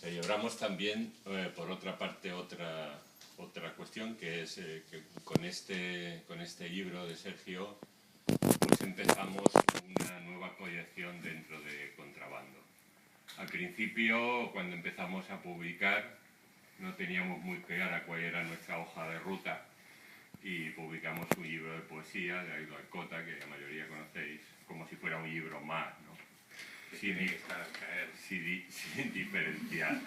Celebramos también, por otra parte, otra cuestión, que es que con este libro de Sergio pues empezamos una nueva colección dentro de Contrabando. Al principio, cuando empezamos a publicar, no teníamos muy clara cuál era nuestra hoja de ruta y publicamos un libro de poesía de Aído Alcota, que la mayoría conocéis, como si fuera un libro más, ¿no? Sin diferenciar.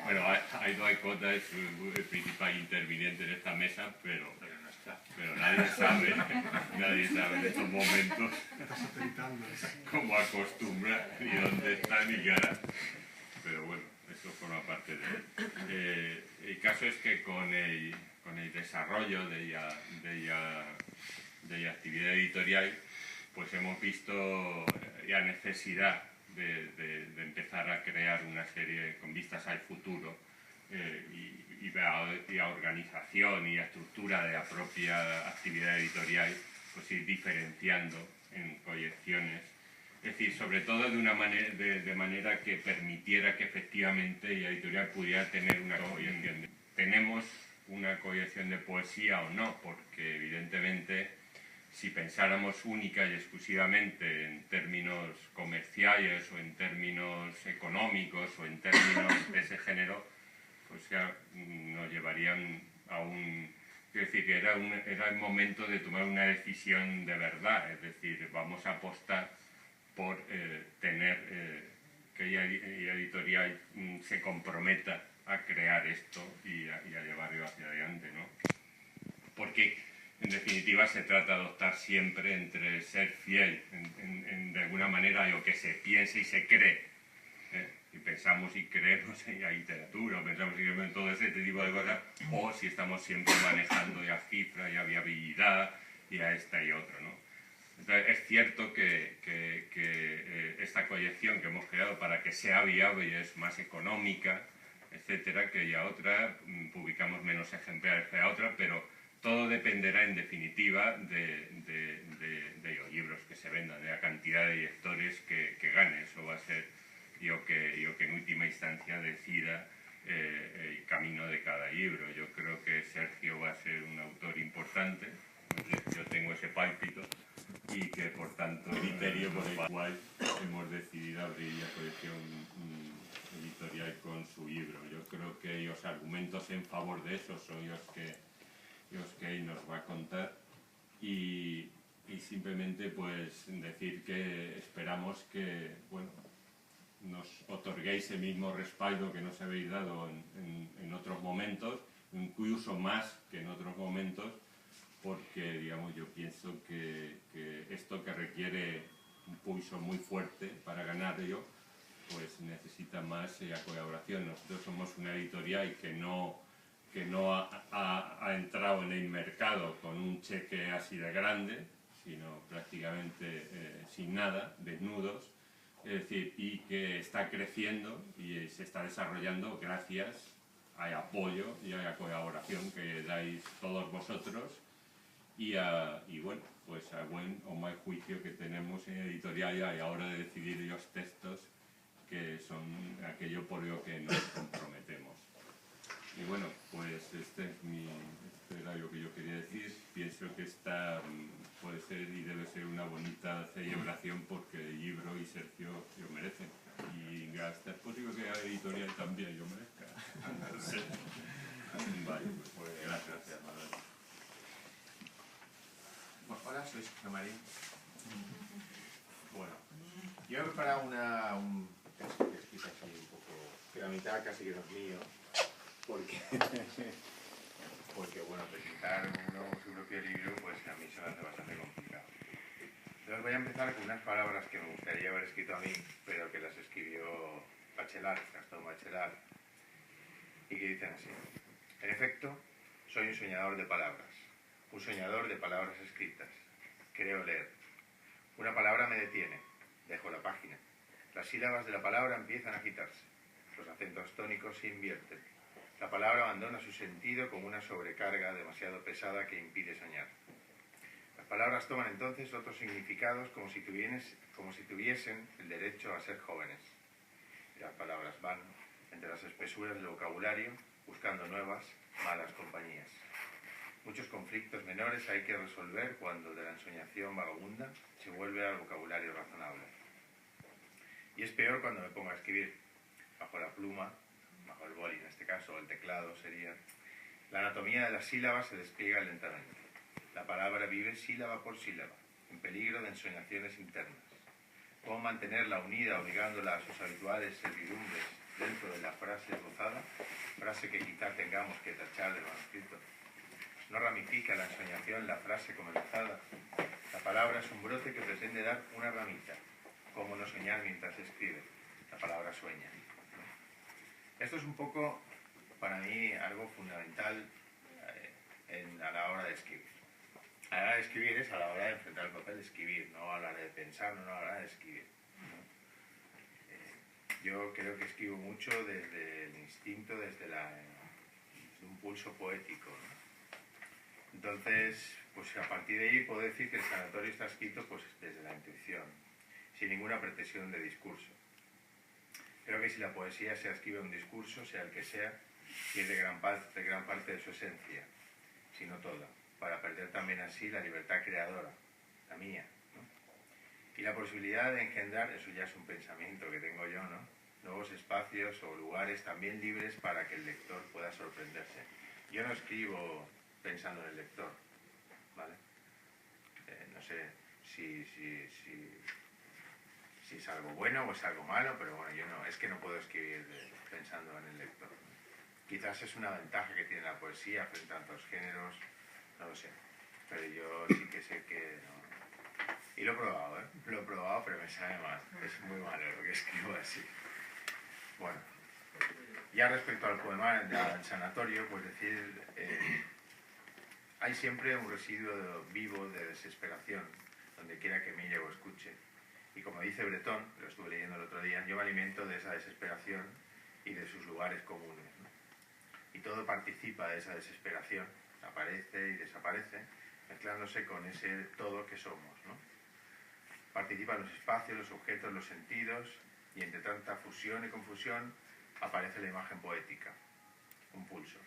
Bueno, Aído Alcota es el principal interviniente en esta mesa, pero nadie sabe en estos momentos cómo acostumbra, ni dónde está, ni qué hará. Pero bueno, eso forma parte de él. El caso es que con el desarrollo de la actividad editorial, pues hemos visto la necesidad de empezar a crear una serie con vistas al futuro y la organización y la estructura de la propia actividad editorial, pues ir diferenciando en colecciones. Es decir, sobre todo de manera que permitiera que efectivamente la editorial pudiera tener una colección. Tenemos una colección de poesía o no, porque evidentemente si pensáramos única y exclusivamente en términos comerciales o en términos económicos o en términos de ese género, pues ya nos llevarían a un... Es decir, que era el momento de tomar una decisión de verdad, es decir, vamos a apostar por tener que la editorial se comprometa a crear esto y a llevarlo hacia adelante, ¿no? Porque en definitiva se trata de optar siempre entre ser fiel de alguna manera a lo que se piensa y se cree, y pensamos y creemos en la literatura, o pensamos y creemos en todo ese tipo de cosas, o si estamos siempre manejando la cifra y la viabilidad y a esta y otra, ¿no? Entonces, es cierto que esta colección que hemos creado para que sea viable y es más económica, etcétera, que la otra, publicamos menos ejemplares que la otra, pero todo dependerá en definitiva de los libros que se vendan, de la cantidad de lectores que gane. Eso va a ser lo que en última instancia decida el camino de cada libro. Yo creo que Sergio va a ser un autor importante, yo tengo ese pálpito, y que por tanto el criterio por el cual hemos decidido abrir la colección editorial con su libro. Yo creo que los argumentos en favor de eso son los que él nos va a contar y simplemente pues decir que esperamos que nos otorguéis el mismo respaldo que nos habéis dado en otros momentos, incluso más que en otros momentos, porque digamos yo pienso que esto que requiere un pulso muy fuerte para ganarlo, pues necesita más la colaboración. Nosotros somos una editorial que no ha entrado en el mercado con un cheque así de grande, sino prácticamente sin nada, desnudos, es decir, y que está creciendo y se está desarrollando gracias al apoyo y a la colaboración que dais todos vosotros y bueno, pues a buen o mal juicio que tenemos en editorial a la hora de decidir los textos que son aquello por lo que nos comprometemos. Y bueno, pues este era lo que yo quería decir. Pienso que esta puede ser y debe ser una bonita celebración porque el libro y Sergio lo merecen. Y hasta es posible que la editorial también lo merezca. No sé. Vale, pues gracias. Hola, soy José Marín. Bueno, yo he preparado un texto que he escrito así un poco, que la mitad casi que no es mío, porque bueno, presentar su propio libro, pues a mí se me hace bastante complicado. Entonces voy a empezar con unas palabras que me gustaría haber escrito a mí, pero que las escribió Bachelard, Gastón Bachelard, y que dicen así: en efecto, soy un soñador de palabras. Un soñador de palabras escritas. Creo leer. Una palabra me detiene. Dejo la página. Las sílabas de la palabra empiezan a agitarse. Los acentos tónicos se invierten. La palabra abandona su sentido como una sobrecarga demasiado pesada que impide soñar. Las palabras toman entonces otros significados como si tuviesen el derecho a ser jóvenes. Y las palabras van, entre las espesuras del vocabulario, buscando nuevas, malas compañías. Muchos conflictos menores hay que resolver cuando de la ensoñación vagabunda se vuelve al vocabulario razonable. Y es peor cuando me pongo a escribir bajo la pluma, bajo el boli en este caso, o el teclado sería. La anatomía de las sílabas se despliega lentamente. La palabra vive sílaba por sílaba, en peligro de ensoñaciones internas. ¿Cómo mantenerla unida obligándola a sus habituales servidumbres dentro de la frase esbozada, frase que quizá tengamos que tachar del manuscrito? No ramifica la ensoñación la frase comenzada. La palabra es un brote que pretende dar una ramita. ¿Cómo no soñar mientras se escribe? La palabra sueña. Esto es un poco, para mí, algo fundamental a la hora de escribir. A la hora de escribir es a la hora de enfrentar el papel de escribir, no a la hora de pensar, no a la hora de escribir. Yo creo que escribo mucho desde el instinto, desde un pulso poético, ¿no? Entonces, pues a partir de ahí puedo decir que el sanatorio está escrito pues, desde la intuición, sin ninguna pretensión de discurso. Creo que si la poesía se escribe un discurso, sea el que sea, pierde gran parte de su esencia, si no toda, para perder también así la libertad creadora, la mía, ¿no? Y la posibilidad de engendrar, eso ya es un pensamiento que tengo yo, ¿no? Nuevos espacios o lugares también libres para que el lector pueda sorprenderse. Yo no escribo pensando en el lector, ¿vale? No sé si es algo bueno o es algo malo, pero bueno, yo no, es que no puedo escribir pensando en el lector. Quizás es una ventaja que tiene la poesía frente a otros géneros, no lo sé, pero yo sí que sé que no. Y lo he probado, ¿eh? Lo he probado, pero me sabe mal, es muy malo lo que escribo así. Bueno, ya respecto al poema del sanatorio, pues decir, hay siempre un residuo vivo de desesperación, donde quiera que mire o escuche. Y como dice Bretón, lo estuve leyendo el otro día, yo me alimento de esa desesperación y de sus lugares comunes, ¿no? Y todo participa de esa desesperación, aparece y desaparece, mezclándose con ese todo que somos, ¿no? Participan los espacios, los objetos, los sentidos, y entre tanta fusión y confusión aparece la imagen poética, un pulso,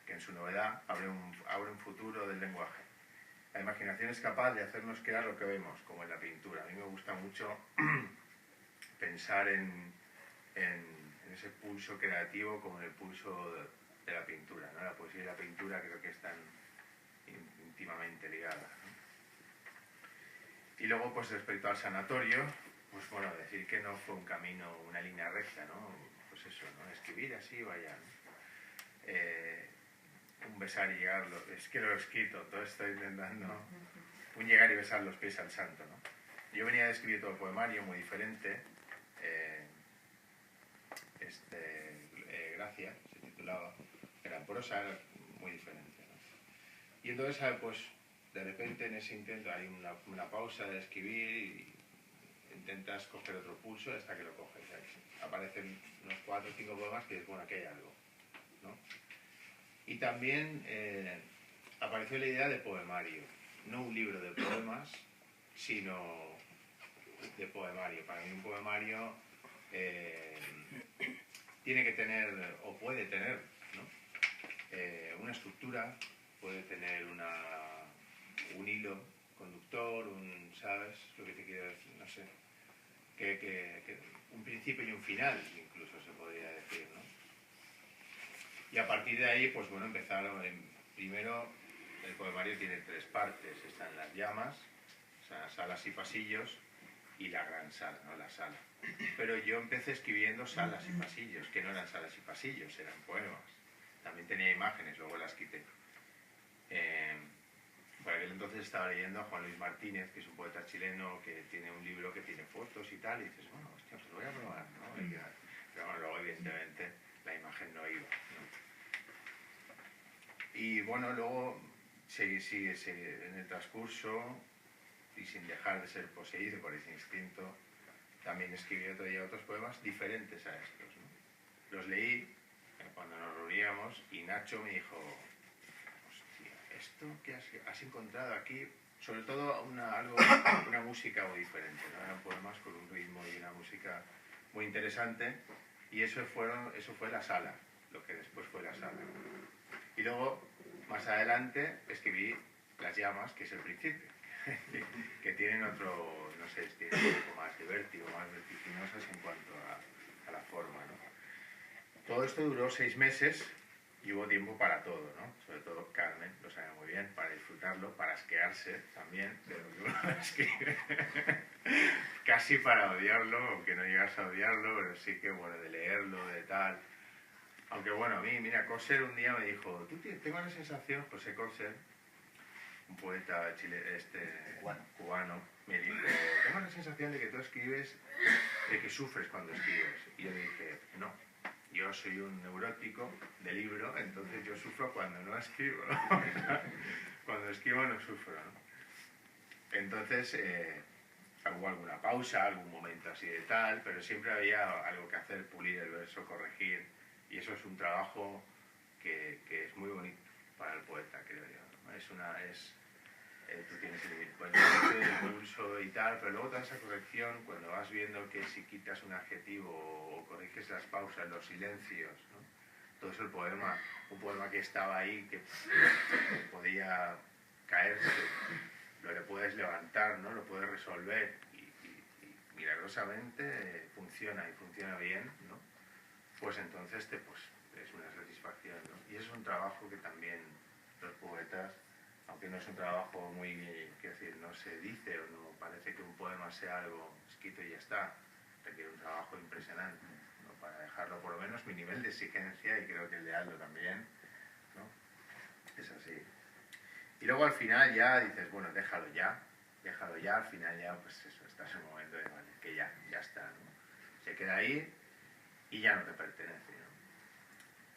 que en su novedad abre un futuro del lenguaje. La imaginación es capaz de hacernos crear lo que vemos, como en la pintura. A mí me gusta mucho pensar en ese pulso creativo como en el pulso de la pintura, ¿no? La poesía y la pintura creo que están íntimamente ligadas, ¿no? Y luego, pues respecto al sanatorio, pues bueno, decir que no fue un camino, una línea recta, ¿no? Pues eso, ¿no? Escribir así, vaya, ¿no? Un besar y llegar, es que lo he escrito, todo estoy intentando, un llegar y besar los pies al santo, ¿no? Yo venía de escribir todo el poemario muy diferente, Gracia se titulaba, era en prosa, era muy diferente, ¿no? Y entonces, pues de repente en ese intento hay una pausa de escribir y intentas coger otro pulso hasta que lo coges, ¿sabes? Aparecen unos 4 o 5 poemas que es bueno, aquí hay algo, ¿no? Y también apareció la idea de poemario, no un libro de poemas, sino de poemario. Para mí un poemario tiene que tener, o puede tener, ¿no? Una estructura, puede tener un hilo conductor, ¿sabes? Lo que te quiero decir, no sé. Que un principio y un final, incluso se podría decir, ¿no? Y a partir de ahí, pues bueno, empezaron, primero el poemario tiene 3 partes, están las llamas, o sea, salas y pasillos, y la gran sala, ¿no? La sala. Pero yo empecé escribiendo salas y pasillos, que no eran salas y pasillos, eran poemas. También tenía imágenes, luego las quité. Por aquel entonces estaba leyendo a Juan Luis Martínez, que es un poeta chileno que tiene un libro que tiene fotos y tal, y dices, bueno, hostia, pues lo voy a probar, ¿no? Pero bueno, luego evidentemente la imagen no iba, ¿no? Y bueno, luego sigue en el transcurso, y sin dejar de ser poseído por ese instinto, también escribí otro día otros poemas diferentes a estos, ¿no? Los leí cuando nos reuníamos y Nacho me dijo, hostia, esto que has encontrado aquí, sobre todo una música muy diferente, ¿no? Eran poemas con un ritmo y una música muy interesante, Y eso fue la sala, lo que después fue la sala. Y luego, más adelante, escribí Las llamas, que es el principio, que tienen otro, no sé, tienen un poco más de vértigo, más vertiginosas en cuanto a la forma, ¿no? Todo esto duró 6 meses y hubo tiempo para todo, ¿no? Sobre todo Carmen lo sabe muy bien, para disfrutarlo, para asquearse también de lo que uno escribe. Casi para odiarlo, aunque no llegas a odiarlo, pero sí que, bueno, de leerlo, de tal. Aunque bueno, a mí, mira, Coser un día me dijo, tengo la sensación, José Coser, un poeta cubano, me dijo, tengo la sensación de que tú escribes, de que sufres cuando escribes. Y yo le dije, no, yo soy un neurótico de libro, entonces yo sufro cuando no escribo, ¿no? Cuando escribo no sufro, ¿no? Entonces, hubo alguna pausa, algún momento así de tal, pero siempre había algo que hacer, pulir el verso, corregir, y eso es un trabajo que es muy bonito para el poeta, creo yo, ¿no? Tú tienes el pulso y tal, pero luego toda esa corrección, cuando vas viendo que si quitas un adjetivo o corriges las pausas, los silencios, ¿no? Todo eso el poema, un poema que estaba ahí, que podía caerse, lo le puedes levantar, ¿no? Lo puedes resolver y milagrosamente funciona y funciona bien, ¿no? Pues entonces es una satisfacción, ¿no? Y es un trabajo que también los poetas, aunque no es un trabajo muy, quiero decir, no se dice o no parece que un poema sea algo escrito y ya está, requiere un trabajo impresionante, ¿no? Para dejarlo, por lo menos mi nivel de exigencia, y creo que el de Aldo también, ¿no? Es así. Y luego al final ya dices, bueno, déjalo ya, al final ya, pues eso, estás en un momento de, vale, que ya está, ¿no? Se queda ahí y ya no te pertenece, ¿no?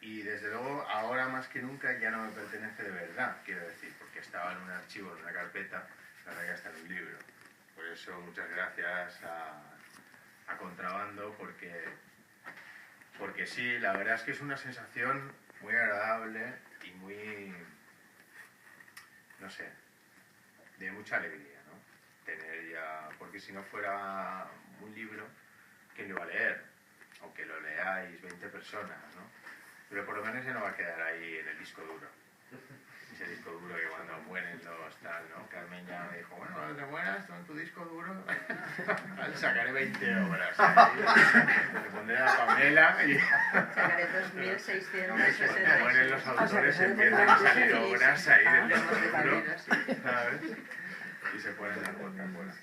Y desde luego, ahora más que nunca ya no me pertenece de verdad, quiero decir, porque estaba en un archivo, en una carpeta, ahora ya está en un libro. Por eso muchas gracias a Contrabando, porque sí, la verdad es que es una sensación muy agradable y muy, no sé, de mucha alegría, ¿no? Tener ya, porque si no fuera un libro, ¿quién lo va a leer? Aunque lo leáis 20 personas, ¿no? Pero por lo menos ya no va a quedar ahí en el disco duro. Ese disco duro que cuando mueren los tal, ¿no? Carmen ya me dijo, bueno, cuando te mueras, tú en tu disco duro sacaré 20 obras. Le pondré a Pamela y... Sacaré 2.660. Cuando mueren los autores empiezan a salir obras ahí del disco duro, ¿sabes? Y se ponen las Coca-Cola.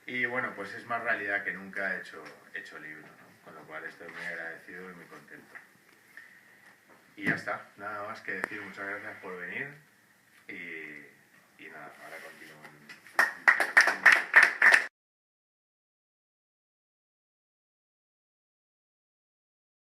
Y bueno, pues es más realidad que nunca he hecho libro, ¿no? Con lo cual estoy muy agradecido y muy contento. Y ya está, nada más que decir, muchas gracias por venir y nada, ahora